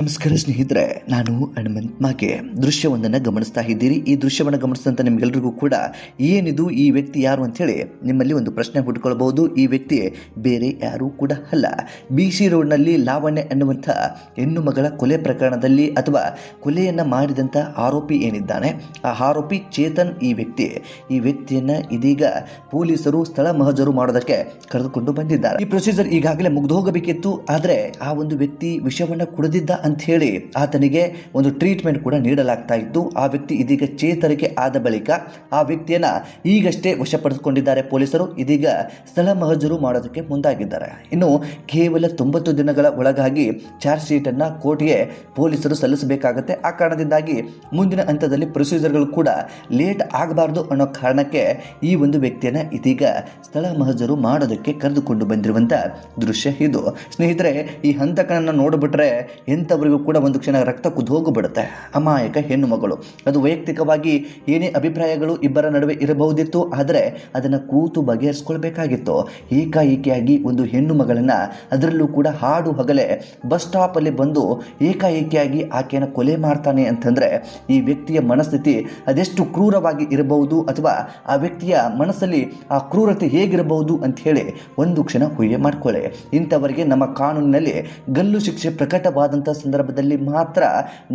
ನಮಸ್ಕಾರ ಸ್ನೇಹಿತರೆ, ನಾನು ಹನುಮಂತ್ ಮಾಗೆ. ದೃಶ್ಯವೊಂದನ್ನು ಗಮನಿಸ್ತಾ ಇದ್ದೀರಿ. ಈ ದೃಶ್ಯವನ್ನು ಗಮನಿಸಿದಂಥ ನಿಮ್ಗೆಲ್ರಿಗೂ ಕೂಡ ಏನಿದು, ಈ ವ್ಯಕ್ತಿ ಯಾರು ಅಂತೇಳಿ ನಿಮ್ಮಲ್ಲಿ ಒಂದು ಪ್ರಶ್ನೆ ಹುಟ್ಟುಕೊಳ್ಬಹುದು. ಈ ವ್ಯಕ್ತಿ ಬೇರೆ ಯಾರೂ ಕೂಡ ಅಲ್ಲ. BC ರೋಡ್ನಲ್ಲಿ ಲಾವಣ್ಯ ಎನ್ನುವಂಥ ಹೆಣ್ಣು ಮಗಳ ಕೊಲೆ ಪ್ರಕರಣದಲ್ಲಿ ಅಥವಾ ಕೊಲೆಯನ್ನು ಮಾಡಿದಂಥ ಆರೋಪಿ ಏನಿದ್ದಾನೆ, ಆ ಆರೋಪಿ ಚೇತನ್ ಈ ವ್ಯಕ್ತಿಯನ್ನು ಇದೀಗ ಪೊಲೀಸರು ಸ್ಥಳ ಮಹಜರು ಮಾಡೋದಕ್ಕೆ ಕರೆದುಕೊಂಡು ಬಂದಿದ್ದಾರೆ. ಈ ಪ್ರೊಸೀಜರ್ ಈಗಾಗಲೇ ಮುಗಿದು ಹೋಗಬೇಕಿತ್ತು. ಆದರೆ ಆ ಒಂದು ವ್ಯಕ್ತಿ ವಿಷವನ್ನು ಕುಡಿದಿದ್ದ ಅಂತ ಹೇಳಿ ಆತನಿಗೆ ಒಂದು ಟ್ರೀಟ್ಮೆಂಟ್ ಕೂಡ ನೀಡಲಾಗ್ತಾ ಇತ್ತು. ಆ ವ್ಯಕ್ತಿ ಇದೀಗ ಚೇತರಿಕೆ ಆದ ಬಳಿಕ ಆ ವ್ಯಕ್ತಿಯನ್ನ ಈಗಷ್ಟೇ ವಶಪಡಿಸಿಕೊಂಡಿದ್ದಾರೆ ಪೊಲೀಸರು. ಇದೀಗ ಸ್ಥಳ ಮಹಜರು ಮಾಡೋದಕ್ಕೆ ಮುಂದಾಗಿದ್ದಾರೆ. ಇನ್ನು ಕೇವಲ 90 ದಿನಗಳ ಒಳಗಾಗಿ ಚಾರ್ಜ್ ಶೀಟ್ ಅನ್ನ ಕೋರ್ಟ್ಗೆ ಪೊಲೀಸರು ಸಲ್ಲಿಸಬೇಕಾಗುತ್ತೆ. ಆ ಕಾರಣದಿಂದಾಗಿ ಮುಂದಿನ ಹಂತದಲ್ಲಿ ಪ್ರೊಸೀಜರ್ಗಳು ಕೂಡ ಲೇಟ್ ಆಗಬಾರ್ದು ಅನ್ನೋ ಕಾರಣಕ್ಕೆ ಈ ಒಂದು ವ್ಯಕ್ತಿಯನ್ನ ಇದೀಗ ಸ್ಥಳ ಮಹಜರು ಮಾಡೋದಕ್ಕೆ ಕರೆದುಕೊಂಡು ಬಂದಿರುವಂತ ದೃಶ್ಯ ಇದು. ಸ್ನೇಹಿತರೆ, ಈ ಹಂತಕನನ್ನ ನೋಡ್ಬಿಟ್ರೆ ಎಂಥವರಿಗೂ ಕೂಡ ಒಂದು ಕ್ಷಣ ರಕ್ತ ಕುದ್ದು ಹೋಗಿಬಿಡುತ್ತೆ. ಅಮಾಯಕ ಹೆಣ್ಣು ಮಗಳು, ಅದು ವೈಯಕ್ತಿಕವಾಗಿ ಏನೇ ಅಭಿಪ್ರಾಯಗಳು ಇಬ್ಬರ ನಡುವೆ ಇರಬಹುದಿತ್ತು, ಆದರೆ ಅದನ್ನು ಕೂತು ಬಗೆಹರಿಸ್ಕೊಳ್ಬೇಕಾಗಿತ್ತು. ಏಕಾಏಕಿಯಾಗಿ ಒಂದು ಹೆಣ್ಣು ಮಗಳನ್ನ, ಅದರಲ್ಲೂ ಕೂಡ ಹಾಡು ಹಗಲೇ ಬಸ್ ಸ್ಟಾಪಲ್ಲಿ ಬಂದು ಏಕಾಏಕಿಯಾಗಿ ಆಕೆಯನ್ನು ಕೊಲೆ ಮಾಡ್ತಾನೆ ಅಂತಂದರೆ ಈ ವ್ಯಕ್ತಿಯ ಮನಸ್ಥಿತಿ ಅದೆಷ್ಟು ಕ್ರೂರವಾಗಿ ಇರಬಹುದು, ಅಥವಾ ಆ ವ್ಯಕ್ತಿಯ ಮನಸ್ಸಲ್ಲಿ ಆ ಕ್ರೂರತೆ ಹೇಗಿರಬಹುದು ಅಂತ ಹೇಳಿ ಒಂದು ಕ್ಷಣ ಊಹೆ ಮಾಡ್ಕೊಳ್ಳಿ. ಇಂಥವರಿಗೆ ನಮ್ಮ ಕಾನೂನಿನಲ್ಲಿ ಗಲ್ಲು ಶಿಕ್ಷೆ ಪ್ರಕಟವಾದಂಥ ಸಂದರ್ಭದಲ್ಲಿ ಮಾತ್ರ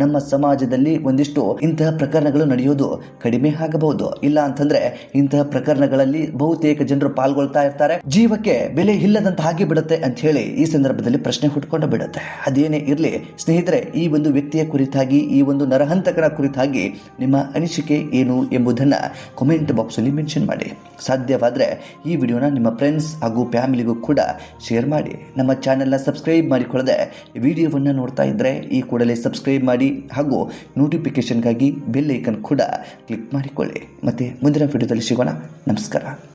ನಮ್ಮ ಸಮಾಜದಲ್ಲಿ ಒಂದಿಷ್ಟು ಇಂತಹ ಪ್ರಕರಣಗಳು ನಡೆಯೋದು ಕಡಿಮೆ ಆಗಬಹುದು. ಇಲ್ಲ ಅಂತಂದ್ರೆ ಇಂತಹ ಪ್ರಕರಣಗಳಲ್ಲಿ ಬಹುತೇಕ ಜನರು ಪಾಲ್ಗೊಳ್ತಾ ಇರ್ತಾರೆ. ಜೀವಕ್ಕೆ ಬೆಲೆ ಇಲ್ಲದಂತ ಹಾಗೆ ಬಿಡುತ್ತೆ ಅಂತ ಹೇಳಿ ಈ ಸಂದರ್ಭದಲ್ಲಿ ಪ್ರಶ್ನೆ ಹುಟ್ಟುಕೊಂಡು ಬಿಡುತ್ತೆ. ಅದೇನೇ ಇರಲಿ ಸ್ನೇಹಿತರೆ, ಈ ಒಂದು ವ್ಯಕ್ತಿಯ ಕುರಿತಾಗಿ, ಈ ಒಂದು ನರಹಂತಕನ ಕುರಿತಾಗಿ ನಿಮ್ಮ ಅನಿಸಿಕೆ ಏನು ಎಂಬುದನ್ನ ಕಾಮೆಂಟ್ ಬಾಕ್ಸ್ ಅಲ್ಲಿ ಮೆನ್ಷನ್ ಮಾಡಿ. ಸಾಧ್ಯವಾದರೆ ಈ ವಿಡಿಯೋನ ನಿಮ್ಮ ಫ್ರೆಂಡ್ಸ್ ಹಾಗೂ ಫ್ಯಾಮಿಲಿಗೂ ಕೂಡ ಶೇರ್ ಮಾಡಿ. ನಮ್ಮ ಚಾನೆಲ್ನ ಸಬ್ಸ್ಕ್ರೈಬ್ ಮಾಡಿಕೊಳ್ಳದೆ ವಿಡಿಯೋವನ್ನು ನೋಡ್ತಾ ಇದ್ದರೆ ಈ ಕೂಡಲೇ ಸಬ್ಸ್ಕ್ರೈಬ್ ಮಾಡಿ ಹಾಗೂ ನೋಟಿಫಿಕೇಶನ್ಗಾಗಿ ಬೆಲ್ ಐಕನ್ ಕೂಡ ಕ್ಲಿಕ್ ಮಾಡಿಕೊಳ್ಳಿ. ಮತ್ತೆ ಮುಂದಿನ ವಿಡಿಯೋದಲ್ಲಿ ಸಿಗೋಣ. ನಮಸ್ಕಾರ.